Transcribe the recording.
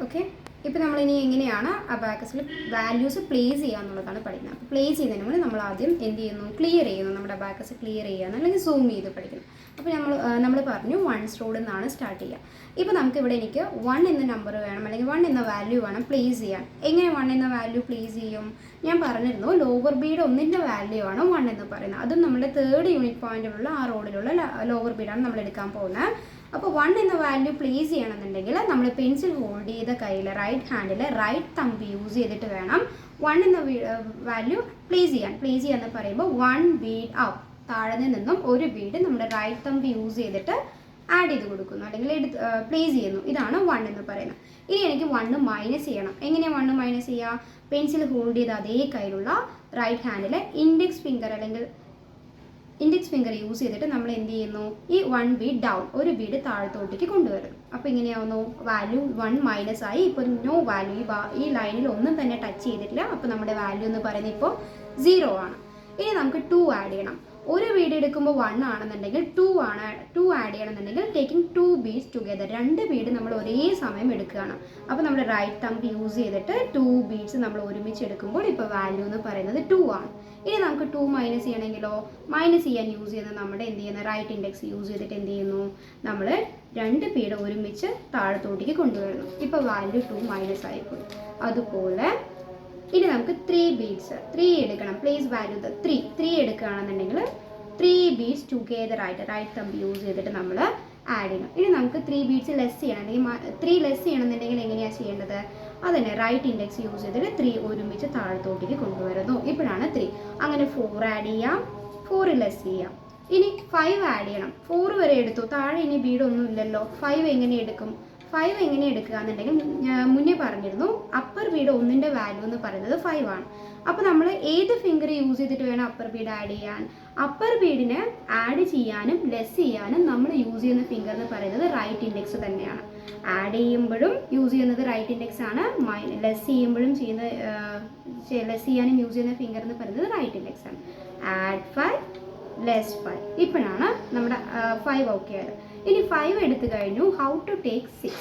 Okay, ഇപ്പോൾ നമ്മളിനി എങ്ങനെയാണ് അബാക്കസിൽ വാല്യൂസ് പ്ലേസ് ചെയ്യുക എന്നുള്ളതാണ് പഠിക്കുന്നത്. അപ്പോൾ പ്ലേസ് ചെയ്യുന്നതിന് മുന്നേ നമ്മൾ ആദ്യം എന്ത് ചെയ്യുന്നു, ക്ലിയർ ചെയ്യുന്നു, നമ്മുടെ അബാക്കസ് ക്ലിയർ ചെയ്യുക അല്ലെങ്കിൽ സൂം ചെയ്ത് പഠിക്കുന്നു. അപ്പോൾ നമ്മൾ പറഞ്ഞു വൺസ് റോഡിൽ നിന്നാണ് സ്റ്റാർട്ട് ചെയ്യുക. ഇപ്പോൾ നമുക്കിവിടെ എനിക്ക് 1 എന്ന നമ്പർ വേണം അല്ലെങ്കിൽ 1 എന്ന വാല്യൂ വേണം പ്ലേസ് ചെയ്യാൻ. എങ്ങനെ 1 എന്ന വാല്യൂ പ്ലേസ് ചെയ്യും? ഞാൻ പറഞ്ഞിരുന്നു ലോവർ ബീഡ് 1ൻ്റെ വാല്യൂ ആണ് 1 എന്ന് പറയുന്നത്. അതും നമ്മുടെ 3rd യൂണിറ്റ് പോയിന്റിലുള്ള ആ റോഡിലുള്ള ലോവർ ബീഡാണ് നമ്മൾ എടുക്കാൻ പോകുന്നത്. അപ്പോൾ 1 എന്ന വാല്യൂ പ്ലേസ് ചെയ്യണമെന്നുണ്ടെങ്കിൽ നമ്മൾ പെൻസിൽ ഹോൾഡ് ചെയ്ത കയ്യിൽ റൈറ്റ് ഹാൻഡിൽ റൈറ്റ് തമ്പ് യൂസ് ചെയ്തിട്ട് വേണം 1 എന്ന വാല്യൂ പ്ലേസ് ചെയ്യാന്ന് പറയുമ്പോൾ 1 ബീഡ് അപ്പ്, താഴെ നിന്നും ഒരു ബീഡ് നമ്മുടെ റൈറ്റ് തമ്പ് യൂസ് ചെയ്തിട്ട് ആഡ് ചെയ്ത് കൊടുക്കുന്നു അല്ലെങ്കിൽ പ്ലേസ് ചെയ്യുന്നു. ഇതാണ് 1 എന്ന് പറയുന്നത്. ഇനി എനിക്ക് 1 മൈനസ് ചെയ്യണം. എങ്ങനെയാണ് 1 മൈനസ് ചെയ്യുക? പെൻസിൽ ഹോൾഡ് ചെയ്ത അതേ കയ്യിലുള്ള റൈറ്റ് ഹാൻഡിൽ ഇൻഡെക്സ് ഫിംഗർ യൂസ് ചെയ്തിട്ട് നമ്മൾ എന്ത് ചെയ്യുന്നു, ഈ 1 ബീഡ് ഡൗൺ, ഒരു ബീഡ് താഴത്തോട്ടേക്ക് കൊണ്ടുവരുന്നു. അപ്പോൾ ഇങ്ങനെയാവുന്നു വാല്യൂ 1 മൈനസ് ആയി. ഇപ്പോൾ നോ വാല്യൂ, ഈ ലൈനിൽ ഒന്നും തന്നെ ടച്ച് ചെയ്തിട്ടില്ല. അപ്പോൾ നമ്മുടെ വാല്യൂ എന്ന് പറയുന്നത് ഇപ്പോൾ 0 ആണ്. ഇനി നമുക്ക് 2 ആഡ് ചെയ്യണം. ഒരു ബീഡ് എടുക്കുമ്പോൾ 1 ആണെന്നുണ്ടെങ്കിൽ 2 ആഡ് ചെയ്യണമെന്നുണ്ടെങ്കിൽ ടേക്കിംഗ് 2 ബീഡ്സ് ടുഗെദർ, 2 ബീഡ് നമ്മൾ ഒരേ സമയം എടുക്കുകയാണ്. അപ്പോൾ നമ്മുടെ റൈറ്റ് തമ്പ് യൂസ് ചെയ്തിട്ട് 2 ബീഡ്സ് നമ്മൾ ഒരുമിച്ച് എടുക്കുമ്പോൾ ഇപ്പോൾ വാല്യൂ എന്ന് പറയുന്നത് 2 ആണ്. ഇനി നമുക്ക് 2 മൈനസ് ചെയ്യണമെങ്കിലോ, മൈനസ് ചെയ്യാൻ യൂസ് ചെയ്യുന്നത് നമ്മുടെ എന്ത് ചെയ്യുന്ന റൈറ്റ് ഇൻഡെക്സ് യൂസ് ചെയ്തിട്ട് എന്ത് ചെയ്യുന്നു, നമ്മൾ 2 ബീഡ് ഒരുമിച്ച് താഴത്തോട്ടേക്ക് കൊണ്ടുവരുന്നു. ഇപ്പോൾ വാല്യൂ 2 മൈനസ് ആയിപ്പോയി. അതുപോലെ ഇനി നമുക്ക് 3 ബീഡ്സ് 3 എടുക്കണം. പ്ലേസ് വാല്യൂ 3 എടുക്കുകയാണെന്നുണ്ടെങ്കിൽ 3 ബീഡ്സ് ടുഗെദർ ആയിട്ട് റൈറ്റ് തമ്പ് യൂസ് ചെയ്തിട്ട് നമ്മൾ ആഡ് ചെയ്യണം. ഇനി നമുക്ക് 3 ബീഡ്സ് ലെസ് ചെയ്യണം, അല്ലെങ്കിൽ 3 ലെസ് ചെയ്യണമെന്നുണ്ടെങ്കിൽ എങ്ങനെയാണ് ചെയ്യേണ്ടത്? അതന്നെ റൈറ്റ് ഇൻഡെക്സ് യൂസ് ചെയ്തിട്ട് 3 ഒരുമിച്ച് താഴത്തോട്ടേക്ക് കൊണ്ടുവരുന്നു. ഇപ്പോഴാണ് 3. അങ്ങനെ 4 ആഡ് ചെയ്യാം, 4 ലെസ് ചെയ്യാം. ഇനി 5 ആഡ് ചെയ്യണം. 4 വരെ എടുത്തു, താഴെ ഇനി ബീഡ് ഒന്നും ഇല്ലല്ലോ. 5 എങ്ങനെ എടുക്കും? 5 എങ്ങനെ എടുക്കുക എന്നുണ്ടെങ്കിൽ ഞാൻ മുന്നേ പറഞ്ഞിരുന്നു അപ്പർ ബീഡ് 1ൻ്റെ വാല്യൂ എന്ന് പറയുന്നത് 5 ആണ്. അപ്പോൾ നമ്മൾ ഏത് ഫിംഗർ യൂസ് ചെയ്തിട്ട് വേണം അപ്പർ ബീഡ് ആഡ് ചെയ്യാൻ? അപ്പർ ബീഡിനെ ആഡ് ചെയ്യാനും ലെസ് ചെയ്യാനും നമ്മൾ യൂസ് ചെയ്യുന്ന ഫിംഗർ എന്ന് പറയുന്നത് റൈറ്റ് ഇൻഡെക്സ് തന്നെയാണ്. ആഡ് ചെയ്യുമ്പോഴും യൂസ് ചെയ്യുന്നത് റൈറ്റ് ഇൻഡെക്സ് ആണ്, ലെസ് ചെയ്യാനും യൂസ് ചെയ്യുന്ന ഫിംഗർ എന്ന് പറയുന്നത് റൈറ്റ് ഇൻഡെക്സ് ആണ്. Add 5 less 5. ഇപ്പോഴാണ് നമ്മുടെ 5 ഓക്കെ ആയത്. ഇനി 5 എടുത്തു കഴിഞ്ഞു. How to take 6?